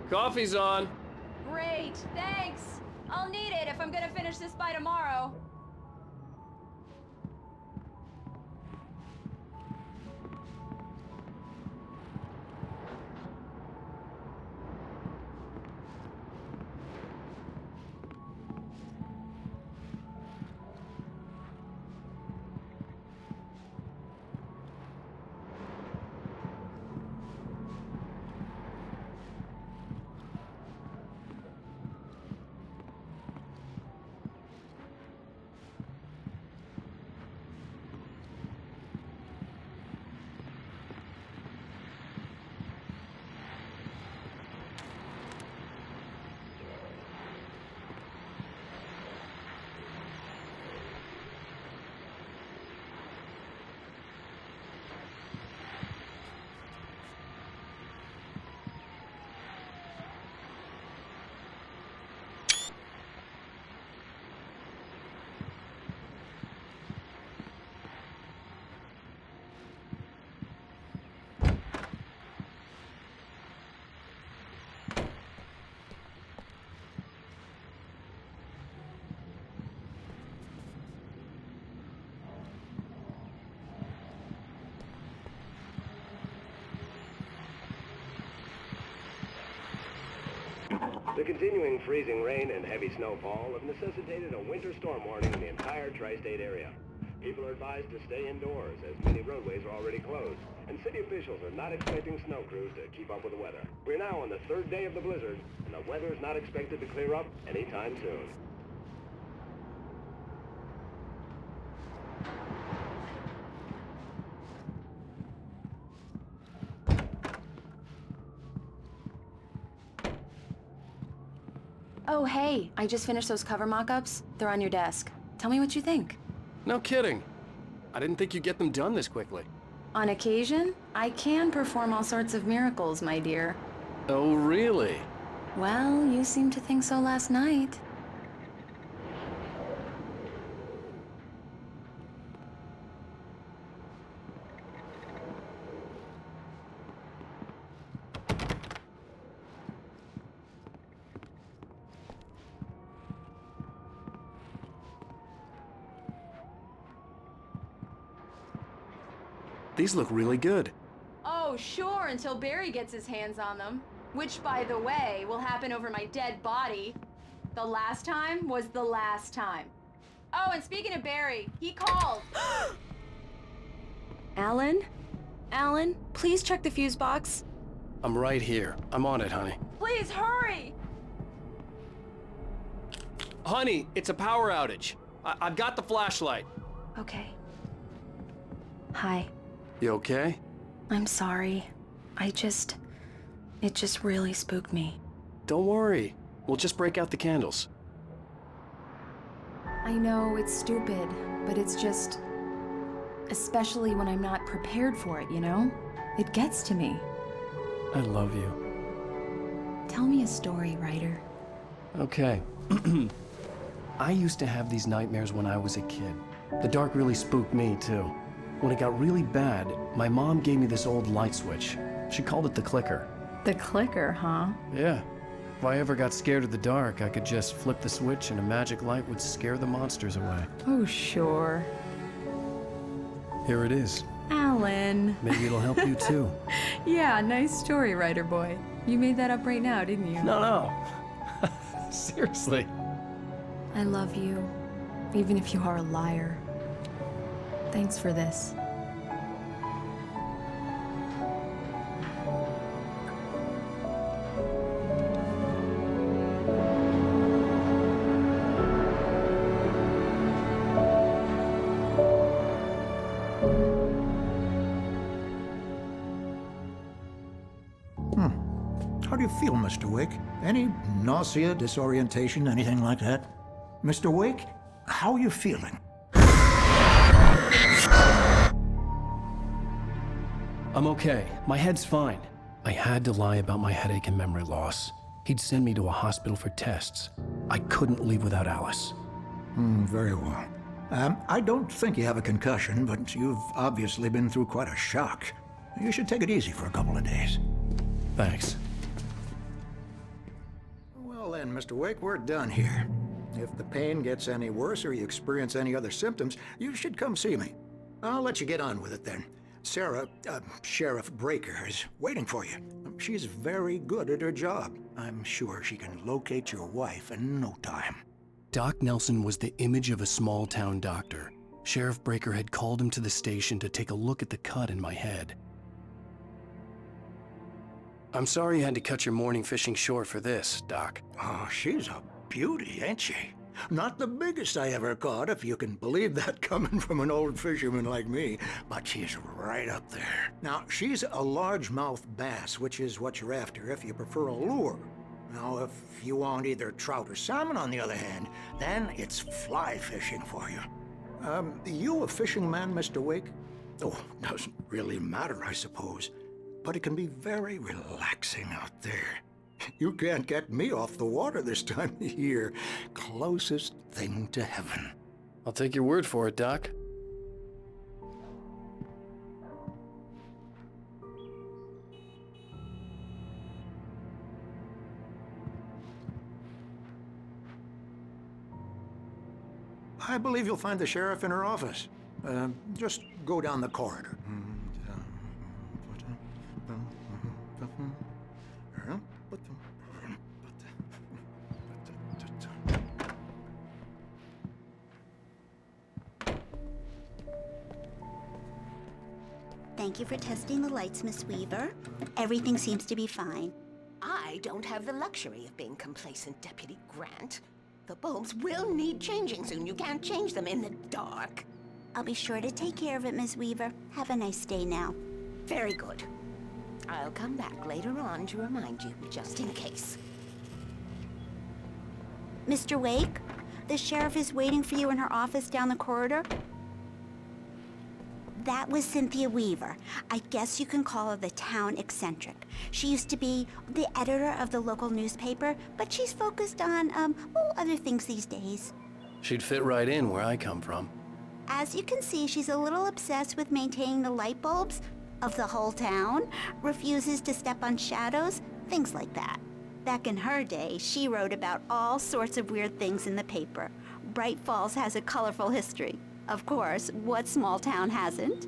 Coffee's on. Great, thanks. I'll need it if I'm gonna finish this by tomorrow. The continuing freezing rain and heavy snowfall have necessitated a winter storm warning in the entire tri-state area. People are advised to stay indoors as many roadways are already closed, and city officials are not expecting snow crews to keep up with the weather. We're now on the third day of the blizzard, and the weather is not expected to clear up anytime soon. Oh, hey, I just finished those cover mock-ups. They're on your desk. Tell me what you think. No kidding. I didn't think you'd get them done this quickly. On occasion, I can perform all sorts of miracles, my dear. Oh, really? Well, you seemed to think so last night. These look really good. Oh, sure, until Barry gets his hands on them. Which, by the way, will happen over my dead body. The last time was the last time. Oh, and speaking of Barry, he called. Alan? Alan, please check the fuse box. I'm right here. I'm on it, honey. Please, hurry! Honey, it's a power outage. I've got the flashlight. Okay. Hi. You okay? I'm sorry. It just really spooked me. Don't worry. We'll just break out the candles. I know it's stupid, but it's just... especially when I'm not prepared for it, you know? It gets to me. I love you. Tell me a story, writer. Okay. I used to have these nightmares when I was a kid. The dark really spooked me, too. When it got really bad, my mom gave me this old light switch. She called it the clicker. The clicker, huh? Yeah. If I ever got scared of the dark, I could just flip the switch and a magic light would scare the monsters away. Oh, sure. Here it is. Alan. Maybe it'll help you too. Yeah, nice story, writer boy. You made that up right now, didn't you? No. Seriously. I love you, even if you are a liar. Thanks for this. How do you feel, Mr. Wake? Any nausea, disorientation, anything like that? Mr. Wake, how are you feeling? I'm okay. My head's fine. I had to lie about my headache and memory loss. He'd send me to a hospital for tests. I couldn't leave without Alice. Very well. I don't think you have a concussion, but you've obviously been through quite a shock. You should take it easy for a couple of days. Thanks. then, Mr. Wake, we're done here. If the pain gets any worse or you experience any other symptoms, you should come see me. I'll let you get on with it then. Sarah, Sheriff Breaker, is waiting for you. She's very good at her job. I'm sure she can locate your wife in no time. Doc Nelson was the image of a small-town doctor. Sheriff Breaker had called him to the station to take a look at the cut in my head. I'm sorry you had to cut your morning fishing short for this, Doc. Oh, she's a beauty, ain't she? Not the biggest I ever caught, if you can believe that coming from an old fisherman like me, but she's right up there. Now, she's a largemouth bass, which is what you're after if you prefer a lure. Now, if you want either trout or salmon, on the other hand, then it's fly fishing for you. You a fishing man, Mr. Wake? Oh, doesn't really matter, I suppose. But it can be very relaxing out there. You can't get me off the water this time of year. Closest thing to heaven. I'll take your word for it, Doc. I believe you'll find the sheriff in her office. Just go down the corridor. Thank you for testing the lights, Miss Weaver. Everything seems to be fine. I don't have the luxury of being complacent, Deputy Grant. The bulbs will need changing soon. You can't change them in the dark. I'll be sure to take care of it, Miss Weaver. Have a nice day now. Very good. I'll come back later on to remind you, just in case. Mr. Wake, the sheriff is waiting for you in her office down the corridor. That was Cynthia Weaver. I guess you can call her the town eccentric. She used to be the editor of the local newspaper, but she's focused on, other things these days. She'd fit right in where I come from. As you can see, she's a little obsessed with maintaining the light bulbs of the whole town, refuses to step on shadows, things like that. Back in her day, she wrote about all sorts of weird things in the paper. Bright Falls has a colorful history. Of course, what small town hasn't?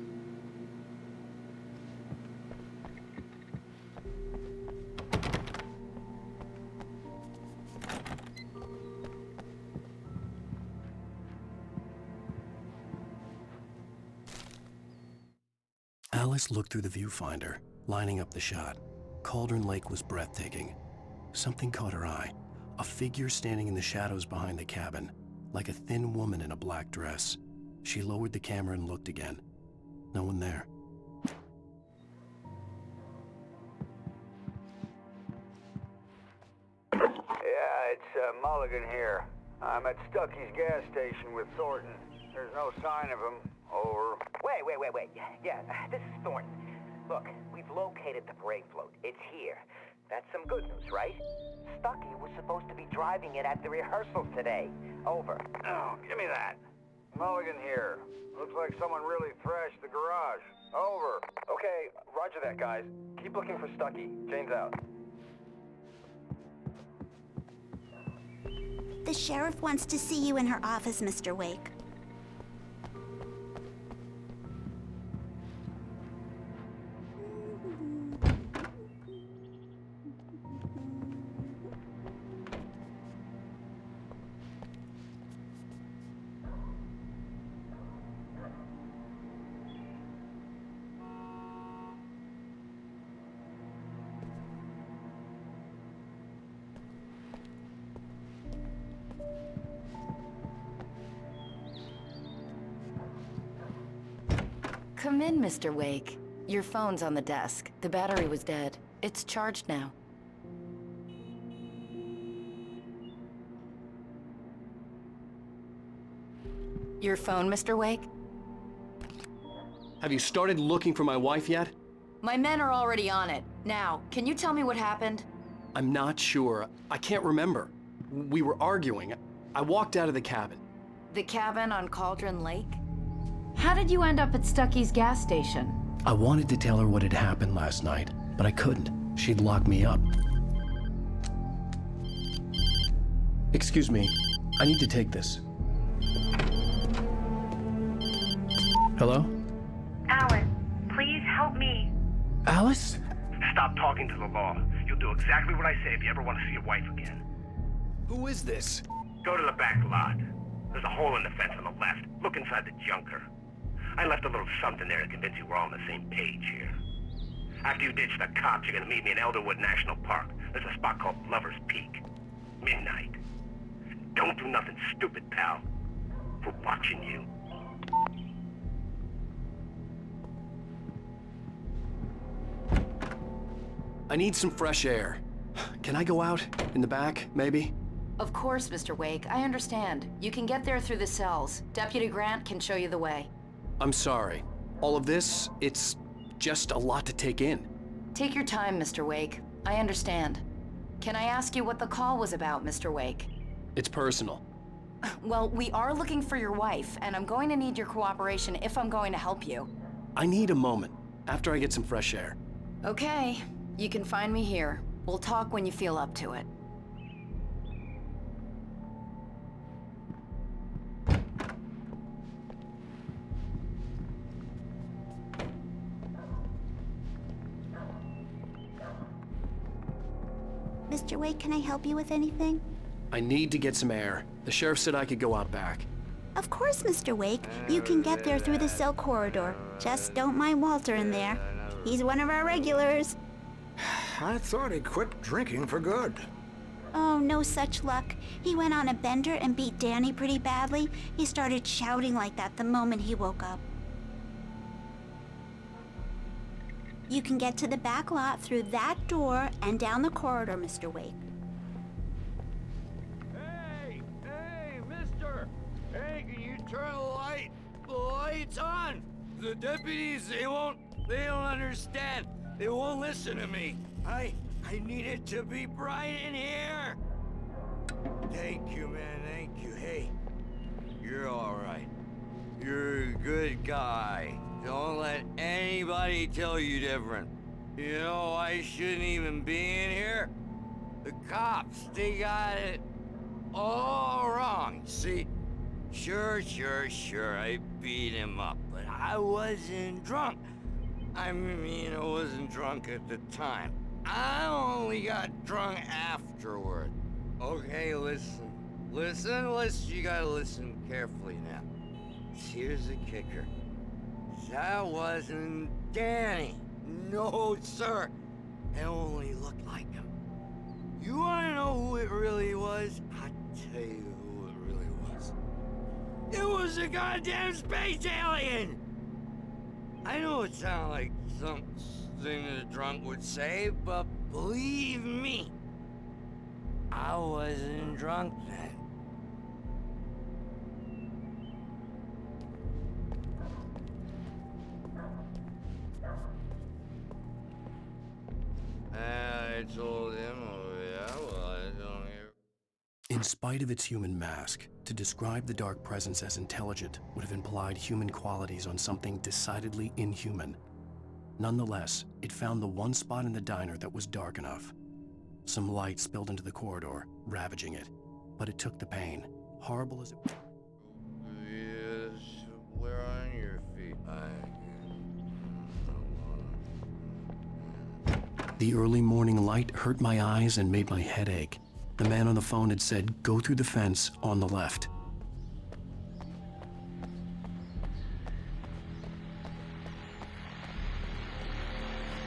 Alice looked through the viewfinder, lining up the shot. Cauldron Lake was breathtaking. Something caught her eye. A figure standing in the shadows behind the cabin, like a thin woman in a black dress. She lowered the camera and looked again. No one there. Yeah, it's Mulligan here. I'm at Stucky's gas station with Thornton. There's no sign of him. Over. Wait. Yeah, this is Thornton. Look, we've located the parade float. It's here. That's some good news, right? Stucky was supposed to be driving it at the rehearsal today. Over. Oh, give me that. Mulligan here. Looks like someone really thrashed the garage. Over. Okay, roger that, guys. Keep looking for Stucky. Jane's out. The sheriff wants to see you in her office, Mr. Wake. Come in, Mr. Wake. Your phone's on the desk. The battery was dead. It's charged now. Your phone, Mr. Wake? Have you started looking for my wife yet? My men are already on it. Now, can you tell me what happened? I'm not sure. I can't remember. We were arguing. I walked out of the cabin. The cabin on Cauldron Lake? How did you end up at Stucky's gas station? I wanted to tell her what had happened last night, but I couldn't. She'd lock me up. Excuse me. I need to take this. Hello? Alice, please help me. Alice? Stop talking to the law. You'll do exactly what I say if you ever want to see your wife again. Who is this? Go to the back lot. There's a hole in the fence on the left. Look inside the junker. I left a little something there to convince you we're all on the same page here. After you ditch the cops, you're gonna meet me in Elderwood National Park. There's a spot called Lover's Peak. Midnight. Don't do nothing stupid, pal. We're watching you. I need some fresh air. Can I go out? In the back, maybe? Of course, Mr. Wake. I understand. You can get there through the cells. Deputy Grant can show you the way. I'm sorry. All of this, it's just a lot to take in. Take your time, Mr. Wake. I understand. Can I ask you what the call was about, Mr. Wake? It's personal. Well, we are looking for your wife, and I'm going to need your cooperation if I'm going to help you. I need a moment, after I get some fresh air. Okay. You can find me here. We'll talk when you feel up to it. Mr. Wake, can I help you with anything? I need to get some air. The sheriff said I could go out back. Of course, Mr. Wake. You can get there through the cell corridor. Just don't mind Walter in there. He's one of our regulars. I thought he quit drinking for good. Oh, no such luck. He went on a bender and beat Danny pretty badly. He started shouting like that the moment he woke up. You can get to the back lot through that door and down the corridor, Mr. Wake. Hey, mister! Hey, can you turn the lights on? The deputies, they don't understand. They won't listen to me. I need it to be bright in here. Thank you, man, thank you. Hey, you're all right. You're a good guy. Don't let anybody tell you different. You know, I shouldn't even be in here. The cops, they got it all wrong. See, sure, I beat him up, but I wasn't drunk. I mean, I wasn't drunk at the time. I only got drunk afterward. Okay, listen, you gotta listen carefully now. Here's the kicker. That wasn't Danny. No, sir. It only looked like him. You wanna know who it really was? I'll tell you who it really was. It was a goddamn space alien! I know it sounds like something a drunk would say, but believe me, I wasn't drunk then. I told him, oh yeah, well, I don't hear. In spite of its human mask, to describe the dark presence as intelligent would have implied human qualities on something decidedly inhuman. Nonetheless, it found the one spot in the diner that was dark enough. Some light spilled into the corridor, ravaging it. But it took the pain, horrible as it was. Yes, where on your feet? The early morning light hurt my eyes and made my head ache. The man on the phone had said, go through the fence on the left.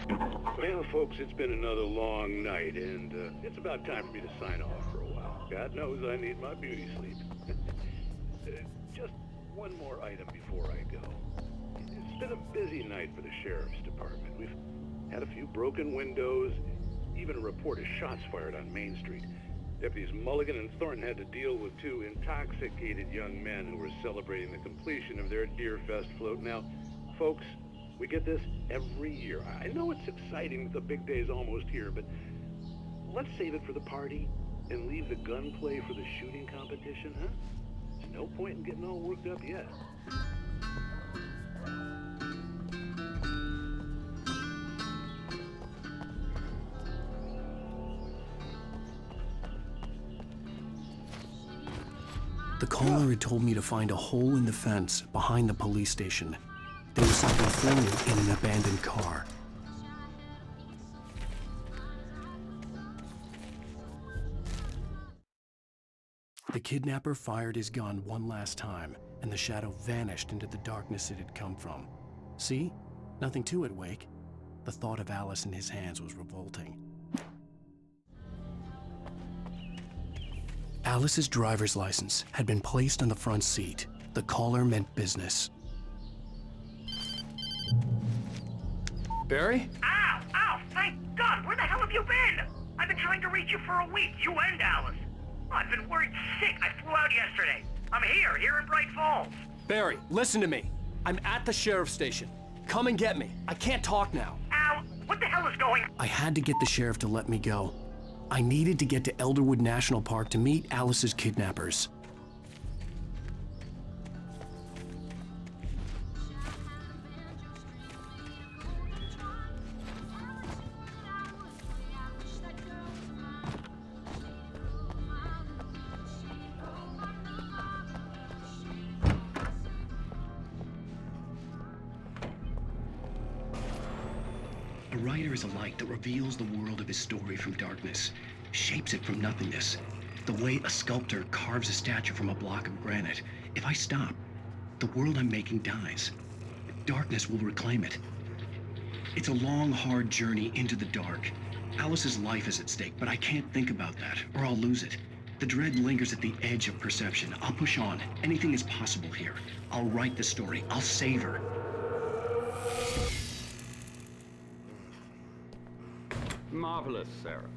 Well, folks, it's been another long night, and it's about time for me to sign off for a while. God knows I need my beauty sleep. Just one more item before I go. It's been a busy night for the sheriff's department. We've had a few broken windows, even a report of shots fired on Main Street. Deputies Mulligan and Thornton had to deal with two intoxicated young men who were celebrating the completion of their Deerfest float. Now, folks, we get this every year. I know it's exciting that the big day is almost here, but let's save it for the party and leave the gunplay for the shooting competition, huh? There's no point in getting all worked up yet. The caller had told me to find a hole in the fence behind the police station. There was something floating in an abandoned car. The kidnapper fired his gun one last time, and the shadow vanished into the darkness it had come from. See? Nothing to it, Wake. The thought of Alice in his hands was revolting. Alice's driver's license had been placed on the front seat. The caller meant business. Barry? Ow! Ow! Thank God! Where the hell have you been? I've been trying to reach you for a week, you and Alice. I've been worried sick. I flew out yesterday. I'm here in Bright Falls. Barry, listen to me. I'm at the sheriff's station. Come and get me. I can't talk now. Ow! What the hell is going on? I had to get the sheriff to let me go. I needed to get to Elderwood National Park to meet Alice's kidnappers. A writer is a light that reveals the world of his story from darkness, shapes it from nothingness. The way a sculptor carves a statue from a block of granite. If I stop, the world I'm making dies. Darkness will reclaim it. It's a long, hard journey into the dark. Alice's life is at stake, but I can't think about that, or I'll lose it. The dread lingers at the edge of perception. I'll push on. Anything is possible here. I'll write the story. I'll save her. Marvelous, Sarah.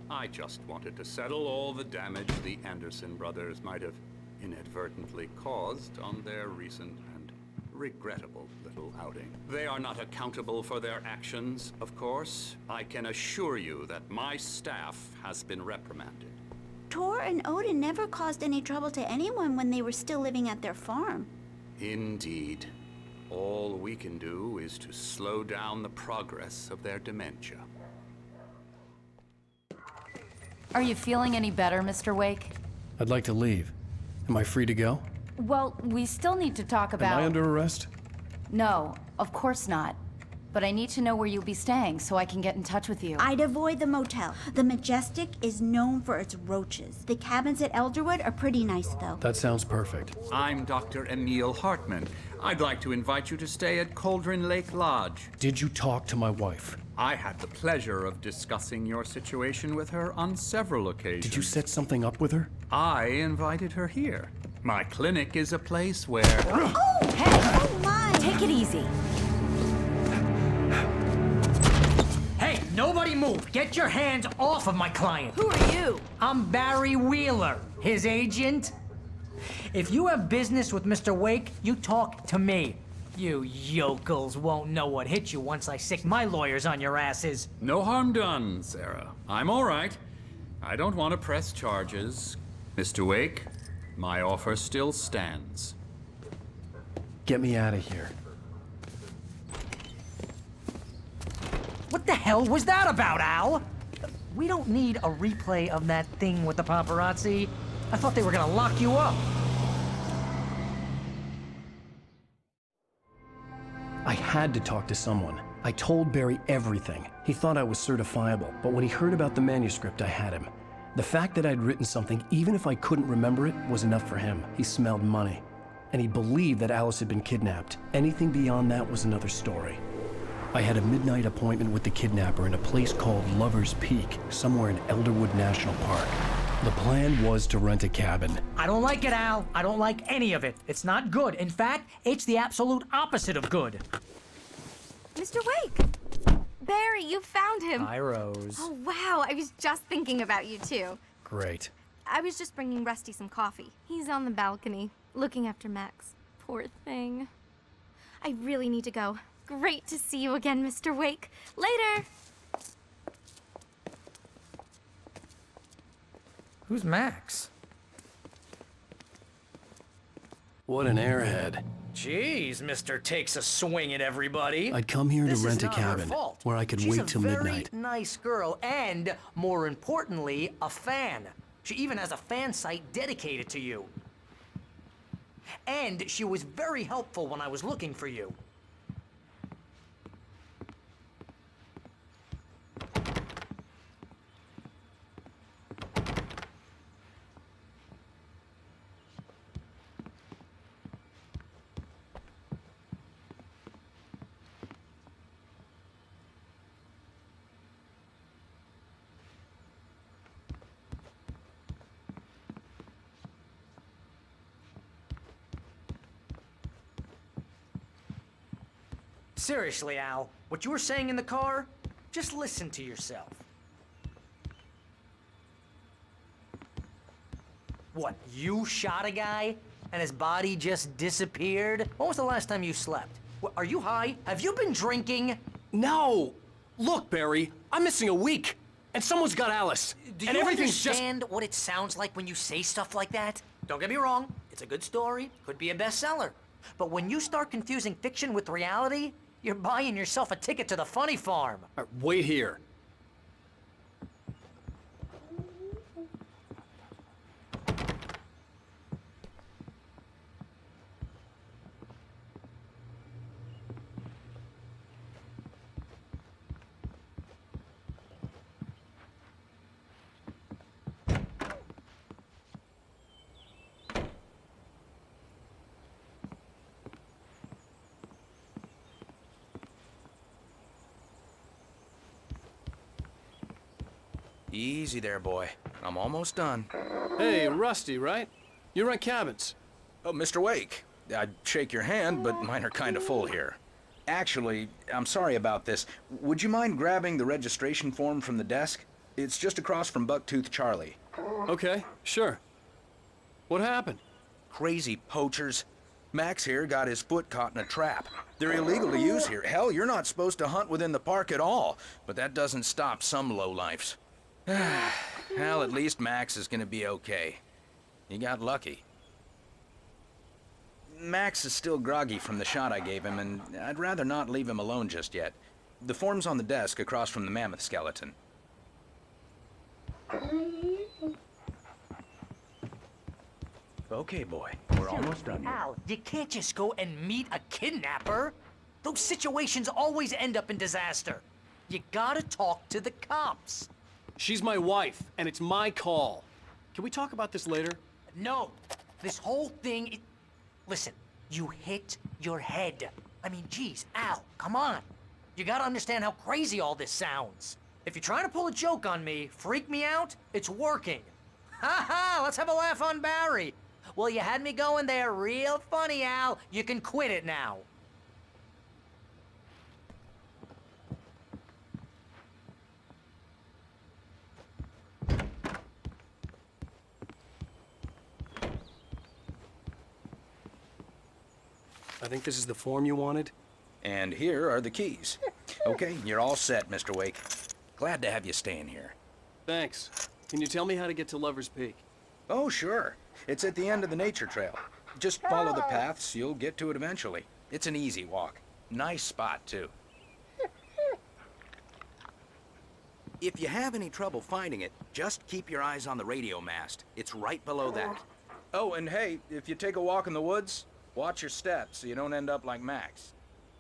I just wanted to settle all the damage the Anderson brothers might have inadvertently caused on their recent and regrettable little outing. They are not accountable for their actions, of course. I can assure you that my staff has been reprimanded. Tor and Odin never caused any trouble to anyone when they were still living at their farm. Indeed. All we can do is to slow down the progress of their dementia. Are you feeling any better, Mr. Wake? I'd like to leave. Am I free to go? Well, we still need to talk about... Am I under arrest? No, of course not. But I need to know where you'll be staying so I can get in touch with you. I'd avoid the motel. The Majestic is known for its roaches. The cabins at Elderwood are pretty nice, though. That sounds perfect. I'm Dr. Emil Hartman. I'd like to invite you to stay at Cauldron Lake Lodge. Did you talk to my wife? I had the pleasure of discussing your situation with her on several occasions. Did you set something up with her? I invited her here. My clinic is a place where... Oh! Hey! Oh, my! Take it easy. Hey, nobody move! Get your hands off of my client! Who are you? I'm Barry Wheeler, his agent. If you have business with Mr. Wake, you talk to me. You yokels won't know what hit you once I sick my lawyers on your asses. No harm done, Sarah. I'm all right. I don't want to press charges. Mr. Wake, my offer still stands. Get me out of here. What the hell was that about, Al? We don't need a replay of that thing with the paparazzi. I thought they were gonna lock you up. I had to talk to someone. I told Barry everything. He thought I was certifiable, but when he heard about the manuscript, I had him. The fact that I'd written something, even if I couldn't remember it, was enough for him. He smelled money. And he believed that Alice had been kidnapped. Anything beyond that was another story. I had a midnight appointment with the kidnapper in a place called Lover's Peak, somewhere in Elderwood National Park. The plan was to rent a cabin. I don't like it, Al. I don't like any of it. It's not good. In fact, it's the absolute opposite of good. Mr. Wake! Barry, you found him! Hi, Rose. Oh, wow. I was just thinking about you, too. Great. I was just bringing Rusty some coffee. He's on the balcony, looking after Max. Poor thing. I really need to go. Great to see you again, Mr. Wake. Later! Who's Max? What an airhead. Jeez, Mr. Takes a swing at everybody. I'd come here to This is rent a not her cabin fault. where I could She's wait till a very midnight. nice girl, and more importantly, a fan. She even has a fan site dedicated to you. And she was very helpful when I was looking for you. Seriously, Al, what you were saying in the car, just listen to yourself. What, you shot a guy and his body just disappeared? When was the last time you slept? What, are you high? Have you been drinking? No! Look, Barry, I'm missing a week, and someone's got Alice. Do and you everything's understand what it sounds like when you say stuff like that? Don't get me wrong, it's a good story, could be a bestseller. But when you start confusing fiction with reality, you're buying yourself a ticket to the funny farm. Wait here. Easy there, boy. I'm almost done. Hey, Rusty, right? You rent cabins. Oh, Mr. Wake. I'd shake your hand, but mine are kind of full here. Actually, I'm sorry about this. Would you mind grabbing the registration form from the desk? It's just across from Bucktooth Charlie. Okay, sure. What happened? Crazy poachers. Max here got his foot caught in a trap. They're illegal to use here. Hell, you're not supposed to hunt within the park at all. But that doesn't stop some lowlifes. Well, at least Max is gonna be okay. He got lucky. Max is still groggy from the shot I gave him, and I'd rather not leave him alone just yet. The form's on the desk across from the mammoth skeleton. Okay, boy. We're almost done here. Al, you can't just go and meet a kidnapper. Those situations always end up in disaster. You gotta talk to the cops. She's my wife, and it's my call. Can we talk about this later? No. This whole thing... Listen, you hit your head. I mean, geez, Al, come on. You gotta understand how crazy all this sounds. If you're trying to pull a joke on me, freak me out, it's working. Ha ha, let's have a laugh on Barry. Well, you had me going there real funny, Al. You can quit it now. I think this is the form you wanted. And here are the keys. Okay, you're all set, Mr. Wake. Glad to have you staying here. Thanks. Can you tell me how to get to Lover's Peak? Oh, sure. It's at the end of the nature trail. Just follow the paths, you'll get to it eventually. It's an easy walk. Nice spot, too. If you have any trouble finding it, just keep your eyes on the radio mast. It's right below that. Oh, and hey, if you take a walk in the woods, watch your steps so you don't end up like Max.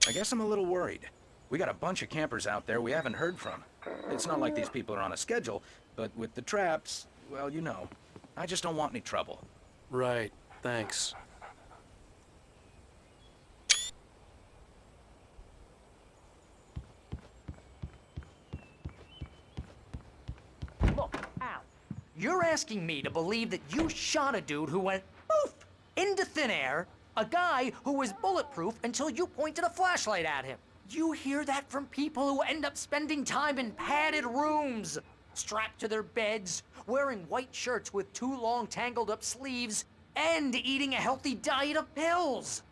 I guess I'm a little worried. We got a bunch of campers out there we haven't heard from. It's not like these people are on a schedule, but with the traps, well, you know. I just don't want any trouble. Right, thanks. Look, Al, you're asking me to believe that you shot a dude who went poof into thin air, a guy who was bulletproof until you pointed a flashlight at him. You hear that from people who end up spending time in padded rooms, strapped to their beds, wearing white shirts with too long tangled up sleeves, and eating a healthy diet of pills.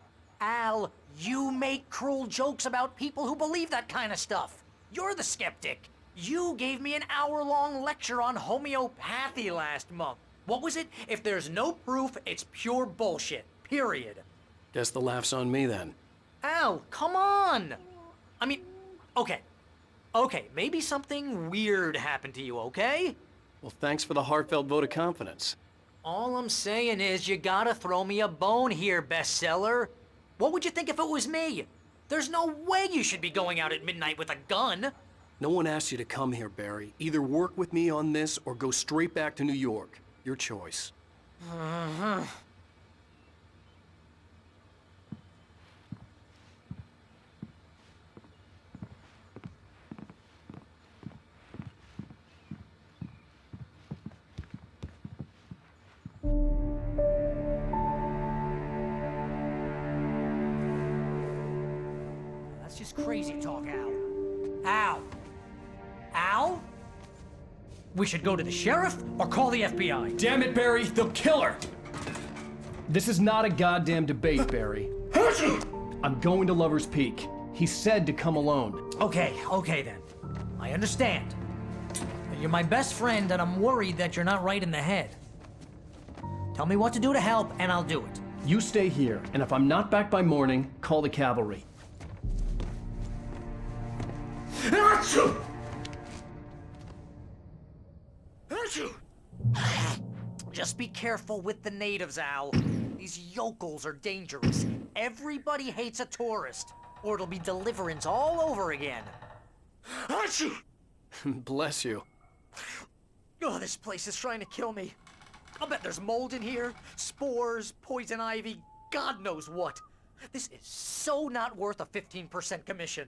Al, you make cruel jokes about people who believe that kind of stuff. You're the skeptic. You gave me an hour-long lecture on homeopathy last month. What was it? If there's no proof, it's pure bullshit. Period. Guess the laugh's on me then. Al, come on! I mean, okay. Okay, maybe something weird happened to you, okay? Well, thanks for the heartfelt vote of confidence. All I'm saying is you gotta throw me a bone here, bestseller. What would you think if it was me? There's no way you should be going out at midnight with a gun. No one asked you to come here, Barry. Either work with me on this or go straight back to New York. Your choice. That's just crazy talk, Al. Al? Al? We should go to the sheriff or call the FBI. Damn it, Barry, they'll kill her! This is not a goddamn debate, Barry. I'm going to Lover's Peak. He said to come alone. Okay then. I understand. You're my best friend and I'm worried that you're not right in the head. Tell me what to do to help and I'll do it. You stay here, and if I'm not back by morning, call the cavalry. Just be careful with the natives, Al. These yokels are dangerous. Everybody hates a tourist, or it'll be deliverance all over again. Bless you. Oh, this place is trying to kill me. I'll bet there's mold in here, spores, poison ivy, God knows what. This is so not worth a 15% commission.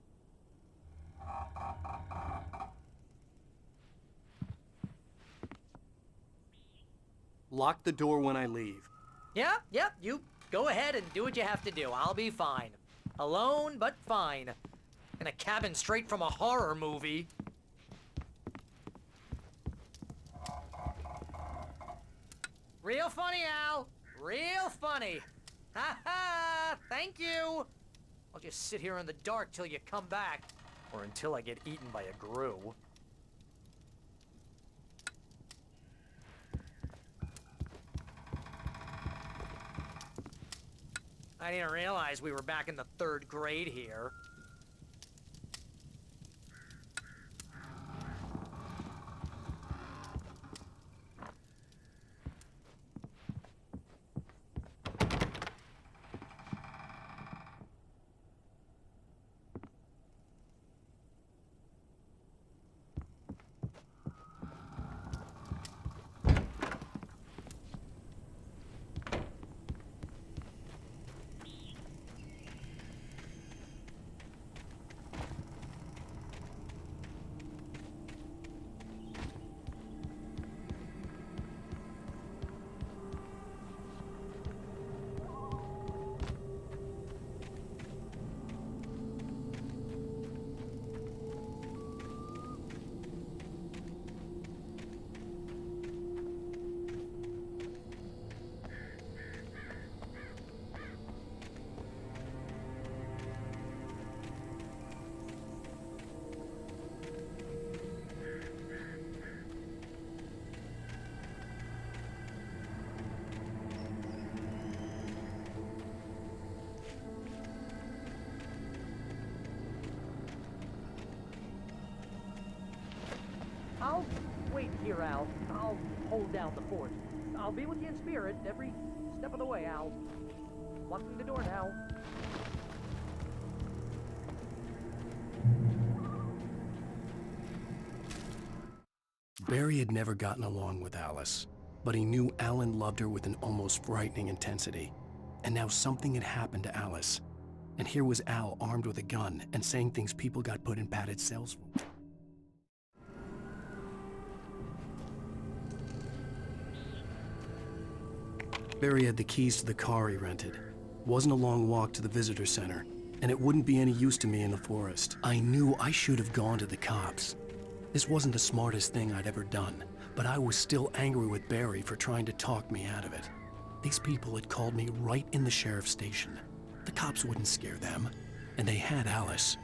Lock the door when I leave. Yep, you go ahead and do what you have to do. I'll be fine. Alone, but fine. In a cabin straight from a horror movie. Real funny, Al. Real funny. Ha ha! Thank you! I'll just sit here in the dark till you come back. Or until I get eaten by a grue. I didn't realize we were back in the 3rd grade here. I'll wait here, Al. I'll hold down the fort. I'll be with you in spirit every step of the way, Al. Locking the door now. Barry had never gotten along with Alice, but he knew Alan loved her with an almost frightening intensity. And now something had happened to Alice. And here was Al armed with a gun and saying things people got put in padded cells for. Barry had the keys to the car he rented. It wasn't a long walk to the visitor center, and it wouldn't be any use to me in the forest. I knew I should have gone to the cops. This wasn't the smartest thing I'd ever done, but I was still angry with Barry for trying to talk me out of it. These people had called me right in the sheriff's station. The cops wouldn't scare them, and they had Alice.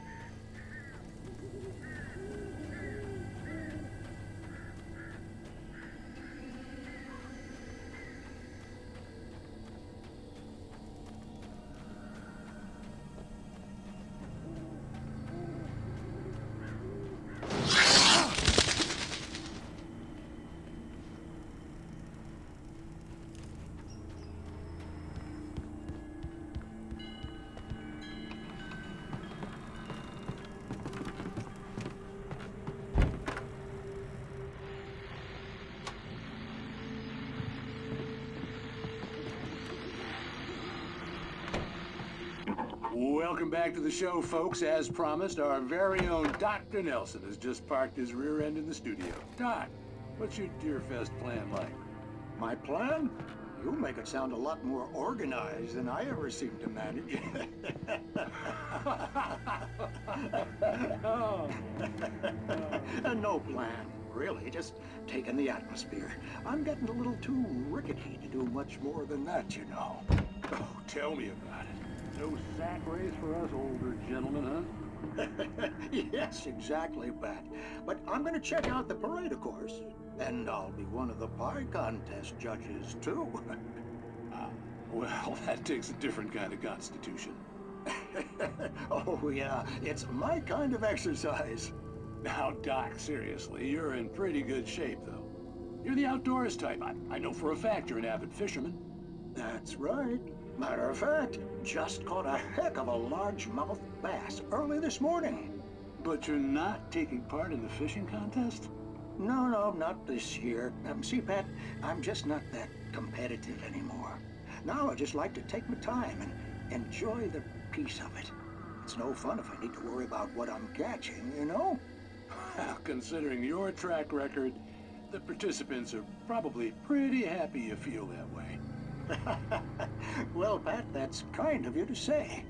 Welcome back to the show, folks. As promised, our very own Dr. Nelson has just parked his rear end in the studio. Doc, what's your Deerfest plan like? My plan? You make it sound a lot more organized than I ever seem to manage. No plan, really. Just taking the atmosphere. I'm getting a little too rickety to do much more than that, you know. Oh, tell me about it. No sack race for us older gentlemen, huh? Yes, exactly, Pat. But I'm gonna check out the parade, of course. And I'll be one of the pie contest judges, too. Well, that takes a different kind of constitution. Oh, yeah. It's my kind of exercise. Now, Doc, seriously, you're in pretty good shape, though. You're the outdoors type. I know for a fact you're an avid fisherman. That's right. Matter of fact, just caught a heck of a largemouth bass early this morning. But you're not taking part in the fishing contest? No, not this year. See, Pat, I'm just not that competitive anymore. Now I just like to take my time and enjoy the peace of it. It's no fun if I need to worry about what I'm catching, you know? Well, considering your track record, the participants are probably pretty happy you feel that way. Well, Pat, that's kind of you to say.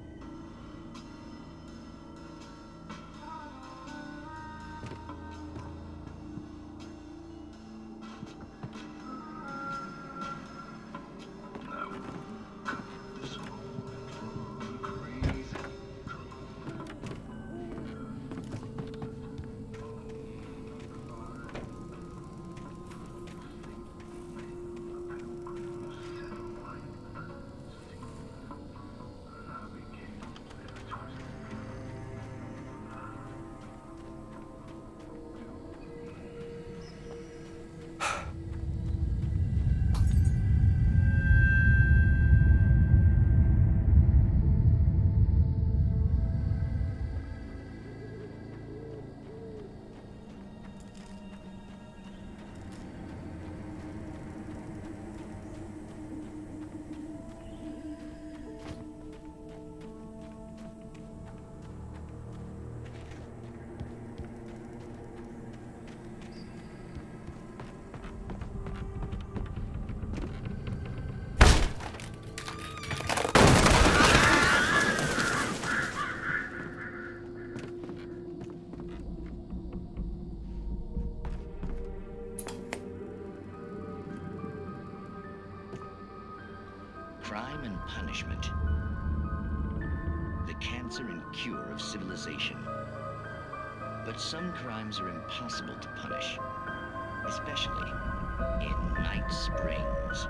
Crime and punishment. The cancer and cure of civilization. But some crimes are impossible to punish, especially in Night Springs.